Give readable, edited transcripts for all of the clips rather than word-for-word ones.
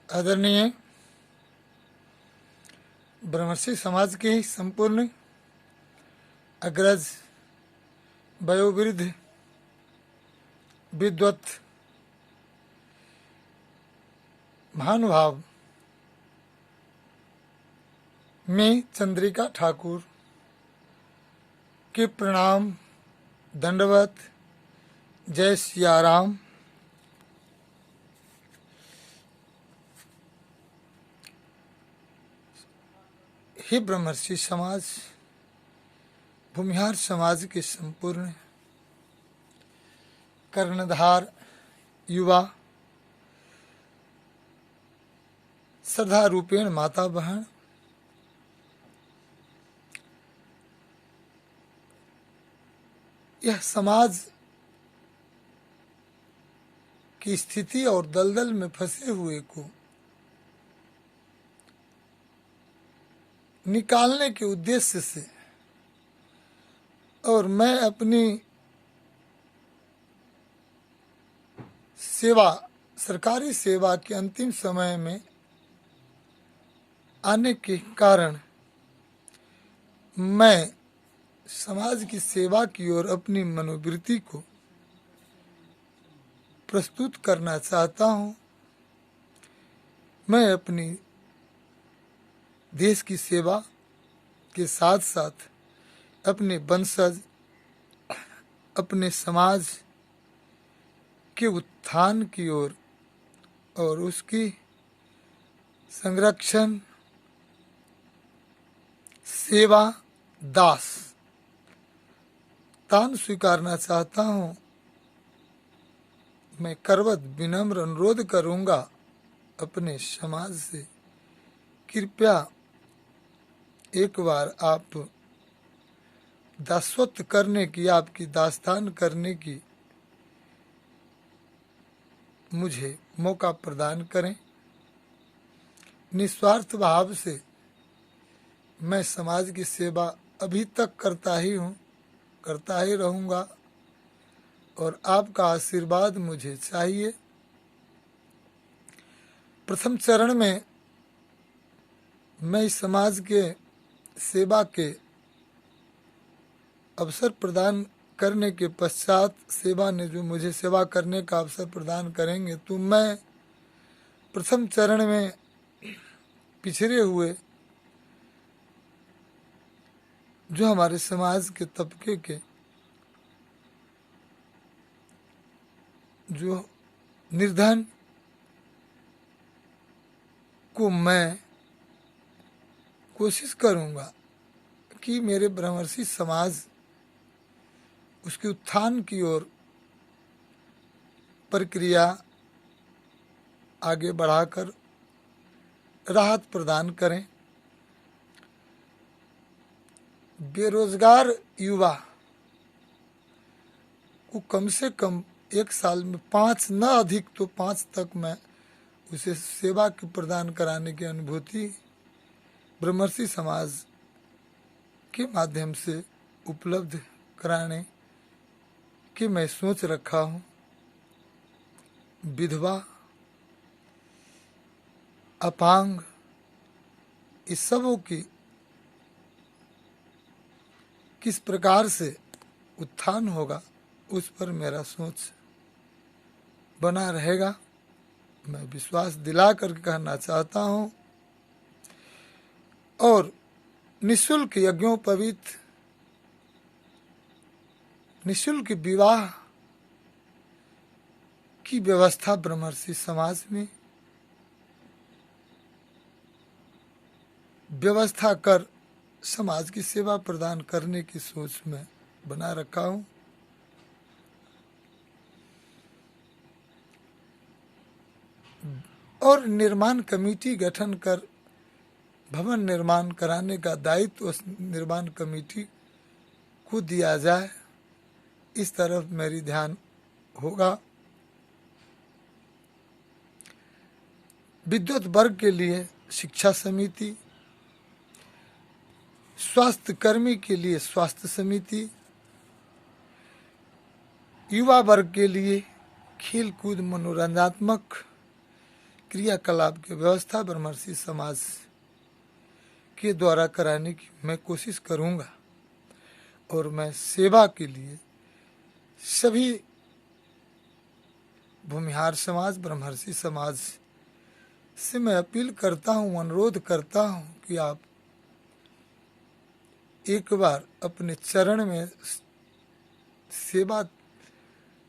आदरणीय ब्रह्मर्षि समाज के संपूर्ण अग्रज वयोवृद्ध विद्वत महानुभाव में चंद्रिका ठाकुर के प्रणाम, दंडवत, जय सिया राम। हे ब्रह्मर्षि समाज, भूमिहार समाज के संपूर्ण कर्णधार युवा, श्रद्धा रूपेण माता बहन, यह समाज की स्थिति और दलदल में फंसे हुए को निकालने के उद्देश्य से और मैं अपनी सेवा, सरकारी सेवा के अंतिम समय में आने के कारण मैं समाज की सेवा की ओर अपनी मनोवृत्ति को प्रस्तुत करना चाहता हूँ। मैं अपनी देश की सेवा के साथ साथ अपने वंशज, अपने समाज के उत्थान की ओर और उसकी संरक्षण, सेवा, दास तान स्वीकारना चाहता हूँ। मैं करवत विनम्र अनुरोध करूँगा अपने समाज से, कृपया एक बार आप दासत्व करने की, आपकी दास्तान करने की मुझे मौका प्रदान करें। निस्वार्थ भाव से मैं समाज की सेवा अभी तक करता ही हूँ, करता ही रहूँगा और आपका आशीर्वाद मुझे चाहिए। प्रथम चरण में मैं इस समाज के सेवा के अवसर प्रदान करने के पश्चात, सेवा ने जो मुझे सेवा करने का अवसर प्रदान करेंगे, तो मैं प्रथम चरण में पिछड़े हुए जो हमारे समाज के तबके के जो निर्धन को मैं कोशिश करूंगा कि मेरे ब्रह्मर्षि समाज उसके उत्थान की ओर प्रक्रिया आगे बढ़ाकर राहत प्रदान करें। बेरोजगार युवा को कम से कम एक साल में 5, न अधिक तो 5 तक मैं उसे सेवा की प्रदान कराने की अनुभूति ब्रह्मर्षि समाज के माध्यम से उपलब्ध कराने की मैं सोच रखा हूँ। विधवा, अपांग, इस सबों की किस प्रकार से उत्थान होगा, उस पर मेरा सोच बना रहेगा। मैं विश्वास दिला कर कहना चाहता हूँ और निःशुल्क यज्ञोपवीत, निःशुल्क विवाह की व्यवस्था ब्रह्मर्षि समाज में व्यवस्था कर समाज की सेवा प्रदान करने की सोच में बना रखा हूँ। और निर्माण कमेटी गठन कर भवन निर्माण कराने का दायित्व उस निर्माण कमेटी को दिया जाए, इस तरफ मेरी ध्यान होगा। विद्वत वर्ग के लिए शिक्षा समिति, स्वास्थ्य कर्मी के लिए स्वास्थ्य समिति, युवा वर्ग के लिए खेल कूद मनोरंजनात्मक क्रियाकलाप की व्यवस्था ब्रह्मर्षि समाज के द्वारा कराने की मैं कोशिश करूंगा। और मैं सेवा के लिए सभी भूमिहार समाज, ब्रह्मर्षि समाज से मैं अपील करता हूँ, अनुरोध करता हूँ कि आप एक बार अपने चरण में सेवा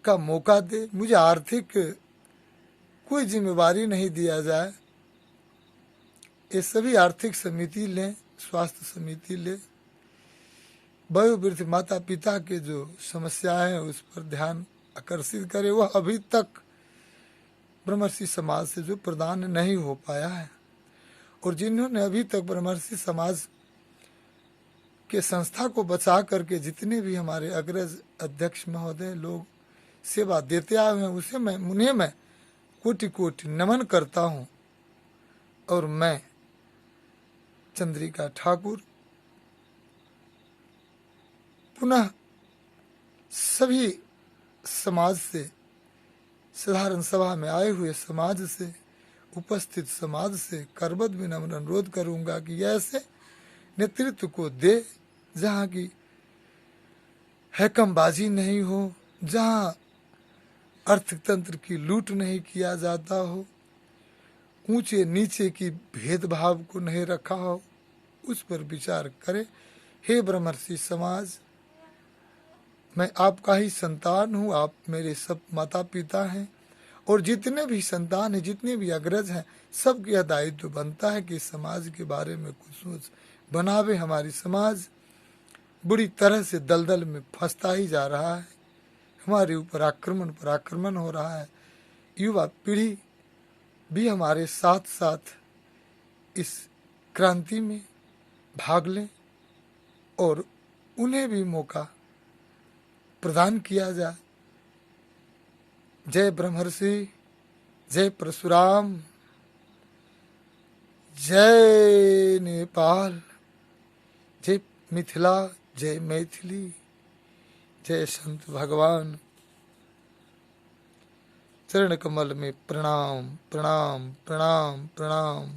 का मौका दे। मुझे आर्थिक कोई जिम्मेवारी नहीं दिया जाए, ये सभी आर्थिक समिति लें, स्वास्थ्य समिति ले, वयोवृद्ध माता पिता के जो समस्याएं हैं उस पर ध्यान आकर्षित करे। वह अभी तक ब्रह्मर्षि समाज से जो प्रदान नहीं हो पाया है, और जिन्होंने अभी तक ब्रह्मर्षि समाज के संस्था को बचा करके जितने भी हमारे अग्रज अध्यक्ष महोदय लोग सेवा देते आए हैं, उन्हें मैं कोटि कोटि नमन करता हूँ। और मैं चंद्रिका ठाकुर पुनः सभी समाज से, साधारण सभा में आए हुए समाज से, उपस्थित समाज से करबद्ध विनम्र अनुरोध करूंगा कि ऐसे नेतृत्व को दे जहाँ की हैकमबाजी नहीं हो, जहाँ अर्थतंत्र की लूट नहीं किया जाता हो, ऊंचे नीचे की भेदभाव को नहीं रखा हो, उस पर विचार करें। हे ब्रह्मर्षि समाज, मैं आपका ही संतान हूँ, आप मेरे सब माता पिता हैं, और जितने भी संतान हैं, जितने भी अग्रज हैं, सबका यह दायित्व बनता है कि समाज के बारे में कुछ सोच बनावे। हमारी समाज बुरी तरह से दलदल में फंसता ही जा रहा है, हमारे ऊपर आक्रमण पर आक्रमण हो रहा है। युवा पीढ़ी भी हमारे साथ साथ इस क्रांति में भाग लें और उन्हें भी मौका प्रदान किया जाए। जय ब्रह्मर्षि, जय परशुराम, जय नेपाल, जय मिथिला, जय मैथिली, जय संत भगवान। चरण कमल में प्रणाम प्रणाम प्रणाम प्रणाम।